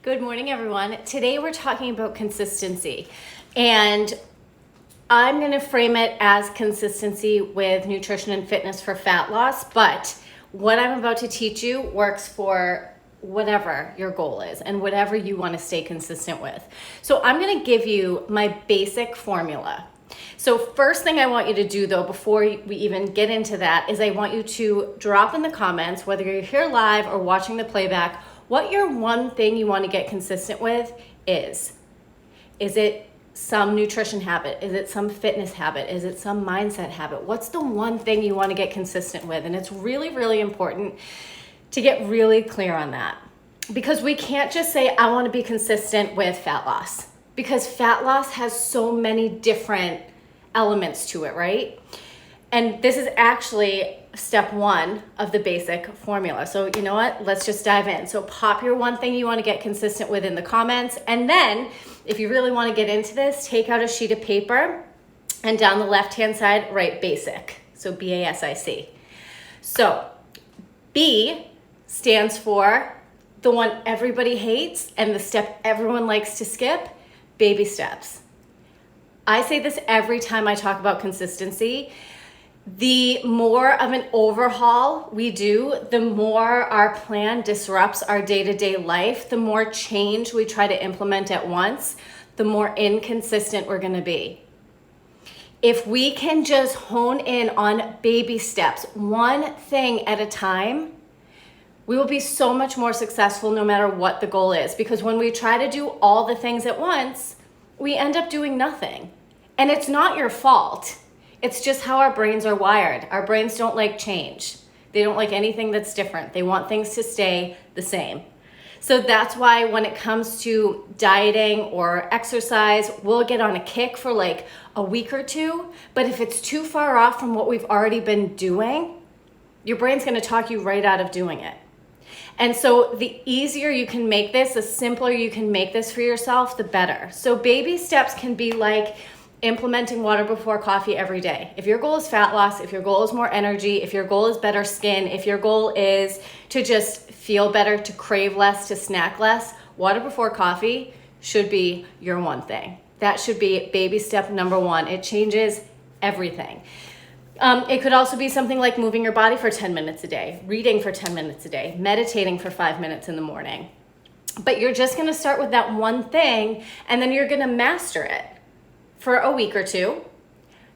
Good morning, everyone. Today we're talking about consistency, and I'm going to frame it as consistency with nutrition and fitness for fat loss, but what I'm about to teach you works for whatever your goal is and whatever you want to stay consistent with. So I'm going to give you my basic formula. So first thing I want you to do though, before we even get into that, is I want you to drop in the comments, whether you're here live or watching the playback, what your one thing you want to get consistent with is. Is it some nutrition habit? Is it some fitness habit? Is it some mindset habit? What's the one thing you want to get consistent with? And it's really, really important to get really clear on that, because we can't just say, I want to be consistent with fat loss, because fat loss has so many different elements to it, right? And this is actually step one of the basic formula. So you know what? Let's just dive in. So pop your one thing you want to get consistent with in the comments. And then if you really want to get into this, take out a sheet of paper and down the left-hand side, write basic. So B-A-S-I-C. So B stands for the one everybody hates and the step everyone likes to skip, baby steps. I say this every time I talk about consistency. The more of an overhaul we do, the more our plan disrupts our day-to-day life, the more change we try to implement at once, the more inconsistent we're going to be. If we can just hone in on baby steps, one thing at a time, we will be so much more successful no matter what the goal is. Because when we try to do all the things at once, we end up doing nothing. And it's not your fault. It's just how our brains are wired. Our brains don't like change. They don't like anything that's different. They want things to stay the same. So that's why when it comes to dieting or exercise, we'll get on a kick for like a week or two. But if it's too far off from what we've already been doing, your brain's going to talk you right out of doing it. And so the easier you can make this, the simpler you can make this for yourself, the better. So baby steps can be like implementing water before coffee every day. If your goal is fat loss, if your goal is more energy, if your goal is better skin, if your goal is to just feel better, to crave less, to snack less, water before coffee should be your one thing. That should be baby step number one. It changes everything. It could also be something like moving your body for 10 minutes a day, reading for 10 minutes a day, meditating for 5 minutes in the morning. But you're just gonna start with that one thing, and then you're gonna master it for a week or two,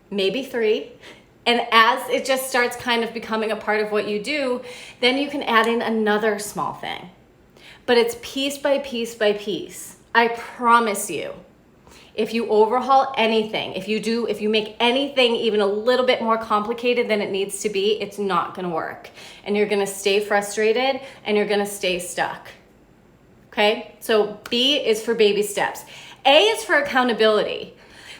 maybe 3. And as it just starts kind of becoming a part of what you do, then you can add in another small thing. But it's piece by piece by piece. I promise you, if you overhaul anything, if you make anything even a little bit more complicated than it needs to be, it's not gonna work. And you're gonna stay frustrated and you're gonna stay stuck. Okay, so B is for baby steps. A is for accountability.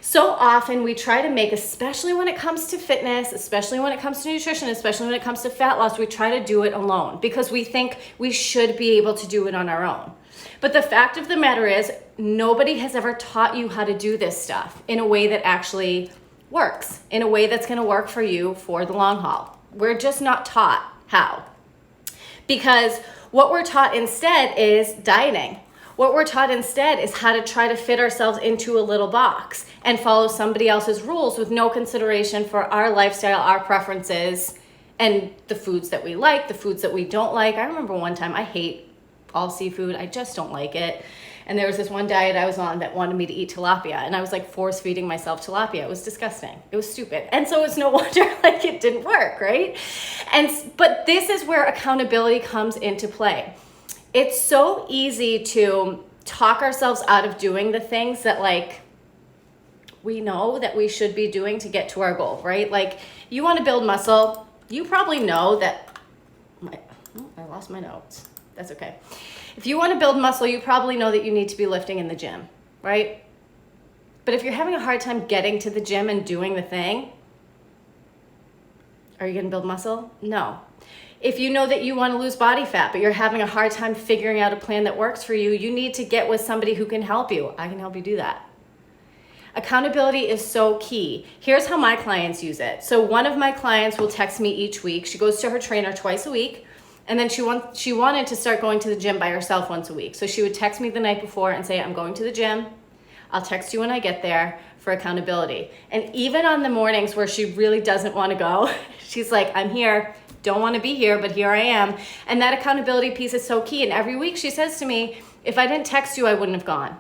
So often we try to make, especially when it comes to fitness, especially when it comes to nutrition, especially when it comes to fat loss, we try to do it alone because we think we should be able to do it on our own. But the fact of the matter is, nobody has ever taught you how to do this stuff in a way that actually works, in a way that's gonna work for you for the long haul. We're just not taught how. Because what we're taught instead is dieting. What we're taught instead is how to try to fit ourselves into a little box and follow somebody else's rules with no consideration for our lifestyle, our preferences, and the foods that we like, the foods that we don't like. I remember one time, I hate all seafood. I just don't like it. And there was this one diet I was on that wanted me to eat tilapia, and I was like force feeding myself tilapia. It was disgusting. It was stupid. And so it's no wonder like it didn't work, right? But this is where accountability comes into play. It's so easy to talk ourselves out of doing the things that like we know that we should be doing to get to our goal, right? Like you want to build muscle, you probably know that, I lost my notes. That's okay. If you want to build muscle, you probably know that you need to be lifting in the gym, right? But if you're having a hard time getting to the gym and doing the thing, are you going to build muscle? No. If you know that you want to lose body fat, but you're having a hard time figuring out a plan that works for you, you need to get with somebody who can help you. I can help you do that. Accountability is so key. Here's how my clients use it. So one of my clients will text me each week. She goes to her trainer twice a week. And then she wanted to start going to the gym by herself once a week. So she would text me the night before and say, I'm going to the gym. I'll text you when I get there for accountability. And even on the mornings where she really doesn't want to go, she's like, I'm here, don't want to be here, but here I am. And that accountability piece is so key. And every week she says to me, if I didn't text you, I wouldn't have gone.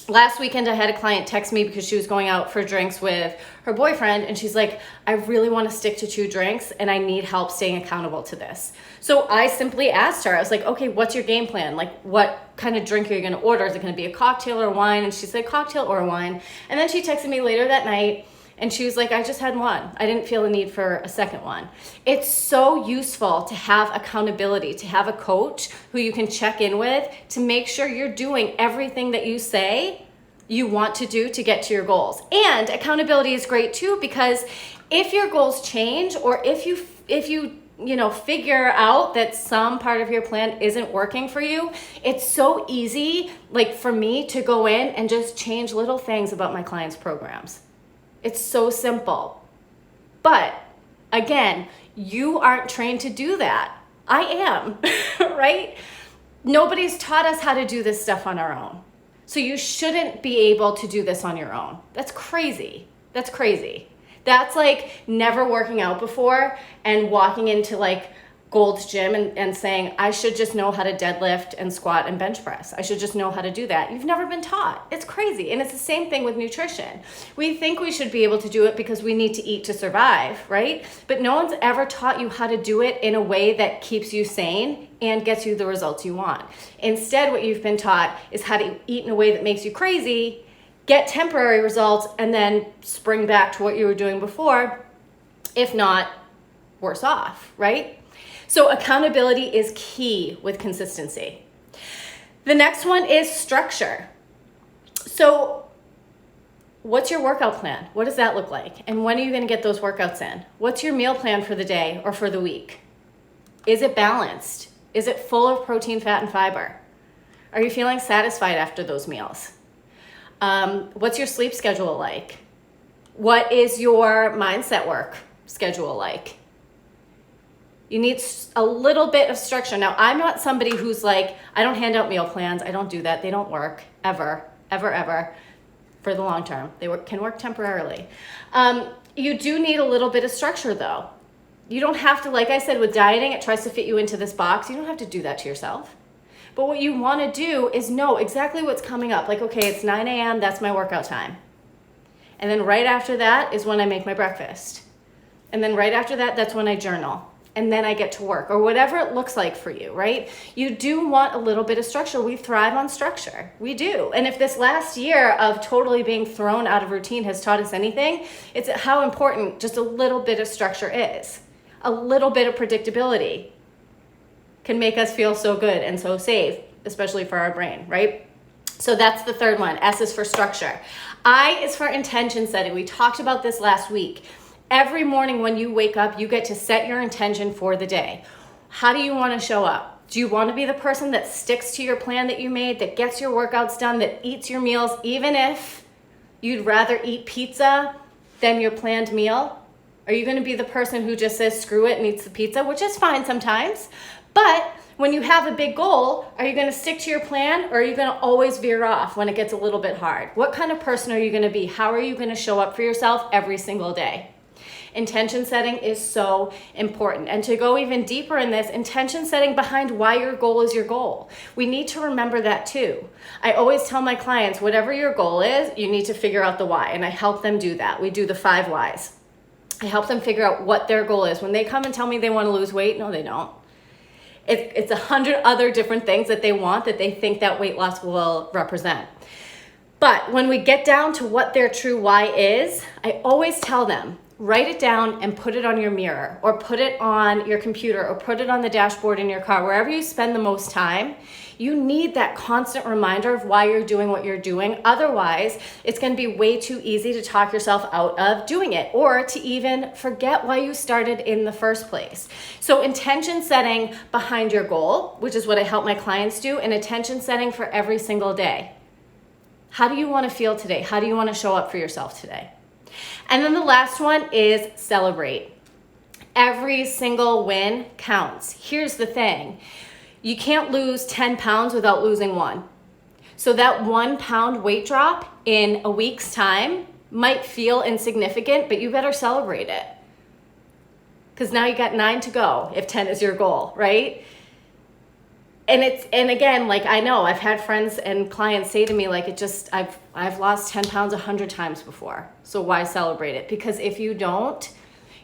Last weekend, I had a client text me because she was going out for drinks with her boyfriend, and she's like, I really want to stick to 2 drinks, and I need help staying accountable to this. So I simply asked her, I was like, okay, what's your game plan? Like, what kind of drink are you going to order? Is it going to be a cocktail or a wine? And she said, cocktail or a wine. And then she texted me later that night, and she was like, I just had one. I didn't feel a need for a second one. It's so useful to have accountability, to have a coach who you can check in with to make sure you're doing everything that you say you want to do to get to your goals. And accountability is great too, because if your goals change, or if you figure out that some part of your plan isn't working for you, it's so easy, like for me, to go in and just change little things about my clients' programs. It's so simple. But again, you aren't trained to do that. I am, right? Nobody's taught us how to do this stuff on our own. So you shouldn't be able to do this on your own. That's crazy. That's crazy. That's like never working out before and walking into like Gold's Gym and saying, I should just know how to deadlift and squat and bench press. I should just know how to do that. You've never been taught. It's crazy. And it's the same thing with nutrition. We think we should be able to do it because we need to eat to survive, right? But no one's ever taught you how to do it in a way that keeps you sane and gets you the results you want. Instead, what you've been taught is how to eat in a way that makes you crazy, get temporary results, and then spring back to what you were doing before, if not worse off, right? So accountability is key with consistency. The next one is structure. So what's your workout plan? What does that look like? And when are you going to get those workouts in? What's your meal plan for the day or for the week? Is it balanced? Is it full of protein, fat, and fiber? Are you feeling satisfied after those meals? What's your sleep schedule like? What is your mindset work schedule like? You need a little bit of structure. Now, I'm not somebody who's like, I don't hand out meal plans. I don't do that. They don't work ever for the long term. They can work temporarily. You do need a little bit of structure though. You don't have to, like I said, with dieting, it tries to fit you into this box. You don't have to do that to yourself. But what you want to do is know exactly what's coming up. Like, okay, it's 9 a.m., that's my workout time. And then right after that is when I make my breakfast. And then right after that, that's when I journal. And then I get to work, or whatever it looks like for you, right? You do want a little bit of structure. We thrive on structure. We do. And if this last year of totally being thrown out of routine has taught us anything, it's how important just a little bit of structure is. A little bit of predictability can make us feel so good and so safe, especially for our brain, right? So that's the third one. S is for structure. I is for intention setting. We talked about this last week. Every morning when you wake up, you get to set your intention for the day. How do you want to show up? Do you want to be the person that sticks to your plan that you made, that gets your workouts done, that eats your meals, even if you'd rather eat pizza than your planned meal? Are you going to be the person who just says screw it and eats the pizza, which is fine sometimes? But when you have a big goal, are you going to stick to your plan, or are you going to always veer off when it gets a little bit hard? What kind of person are you going to be? How are you going to show up for yourself every single day? Intention setting is so important. And to go even deeper in this, intention setting behind why your goal is your goal. We need to remember that too. I always tell my clients, whatever your goal is, you need to figure out the why. And I help them do that. We do the 5 whys. I help them figure out what their goal is. When they come and tell me they want to lose weight, no, they don't. It's 100 other different things that they want that they think that weight loss will represent. But when we get down to what their true why is, I always tell them, write it down and put it on your mirror, or put it on your computer, or put it on the dashboard in your car, wherever you spend the most time. You need that constant reminder of why you're doing what you're doing. Otherwise, it's going to be way too easy to talk yourself out of doing it, or to even forget why you started in the first place. So intention setting behind your goal, which is what I help my clients do, and intention setting for every single day. How do you want to feel today? How do you want to show up for yourself today? And then the last one is celebrate. Every single win counts. Here's the thing. You can't lose 10 pounds without losing 1. So that 1 pound weight drop in a week's time might feel insignificant, but you better celebrate it. Because now you got 9 to go if 10 is your goal, right? And again, like, I know I've had friends and clients say to me, like, I've lost 10 pounds 100 times before. So why celebrate it? Because if you don't,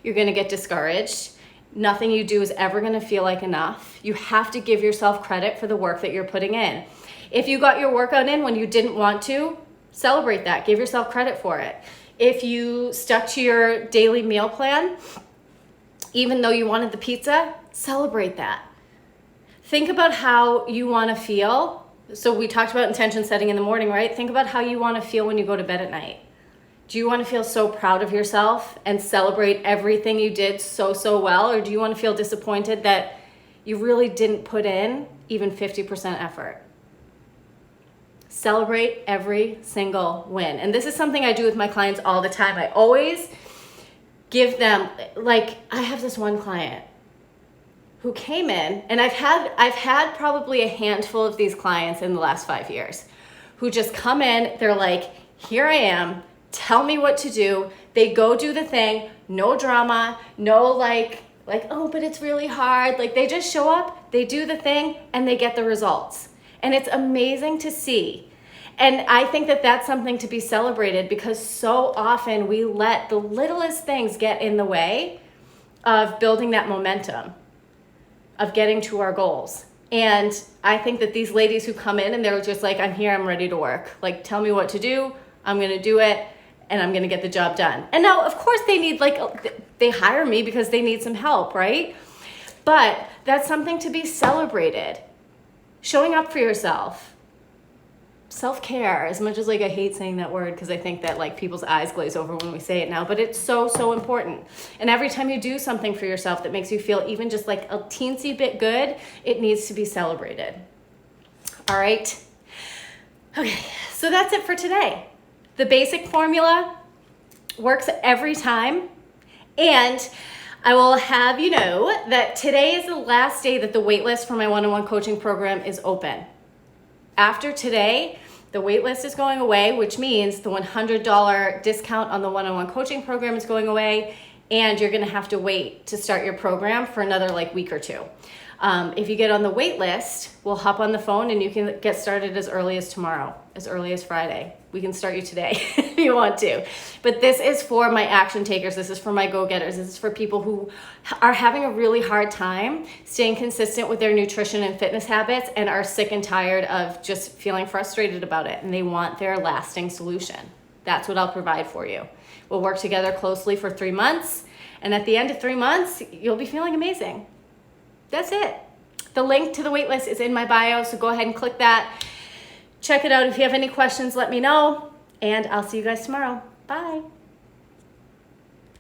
you're going to get discouraged. Nothing you do is ever going to feel like enough. You have to give yourself credit for the work that you're putting in. If you got your workout in when you didn't want to, celebrate that. Give yourself credit for it. If you stuck to your daily meal plan, even though you wanted the pizza, celebrate that. Think about how you want to feel. So we talked about intention setting in the morning, right? Think about how you want to feel when you go to bed at night. Do you want to feel so proud of yourself and celebrate everything you did so well? Or do you want to feel disappointed that you really didn't put in even 50% effort? Celebrate every single win. And this is something I do with my clients all the time. I always give them, like, I have this one client who came in, and I've had probably a handful of these clients in the last 5 years who just come in, they're like, here I am, tell me what to do. They go do the thing, no drama, no like, oh, but it's really hard. Like, they just show up, they do the thing, and they get the results. And it's amazing to see. And I think that that's something to be celebrated, because so often we let the littlest things get in the way of building that momentum, of getting to our goals. And I think that these ladies who come in and they're just like, I'm here, I'm ready to work. Like, tell me what to do, I'm gonna do it, and I'm gonna get the job done. And now, of course, they need, like, they hire me because they need some help, right? But that's something to be celebrated. Showing up for yourself. Self-care, as much as, like, I hate saying that word because I think that, like, people's eyes glaze over when we say it now, but it's so important. And every time you do something for yourself that makes you feel even just like a teensy bit good, it needs to be celebrated. All right. Okay, so that's it for today. The basic formula works every time. And I will have you know that today is the last day that the waitlist for my one-on-one coaching program is open. After today, the waitlist is going away, which means the $100 discount on the one-on-one coaching program is going away, and you're gonna have to wait to start your program for another week or two. If you get on the wait list, we'll hop on the phone and you can get started as early as tomorrow, as early as Friday. We can start you today if you want to. But this is for my action takers. This is for my go-getters. This is for people who are having a really hard time staying consistent with their nutrition and fitness habits and are sick and tired of just feeling frustrated about it, and they want their lasting solution. That's what I'll provide for you. We'll work together closely for 3 months, and at the end of 3 months, you'll be feeling amazing. That's it. The link to the waitlist is in my bio, so go ahead and click that. Check it out. If you have any questions, let me know, and I'll see you guys tomorrow. Bye.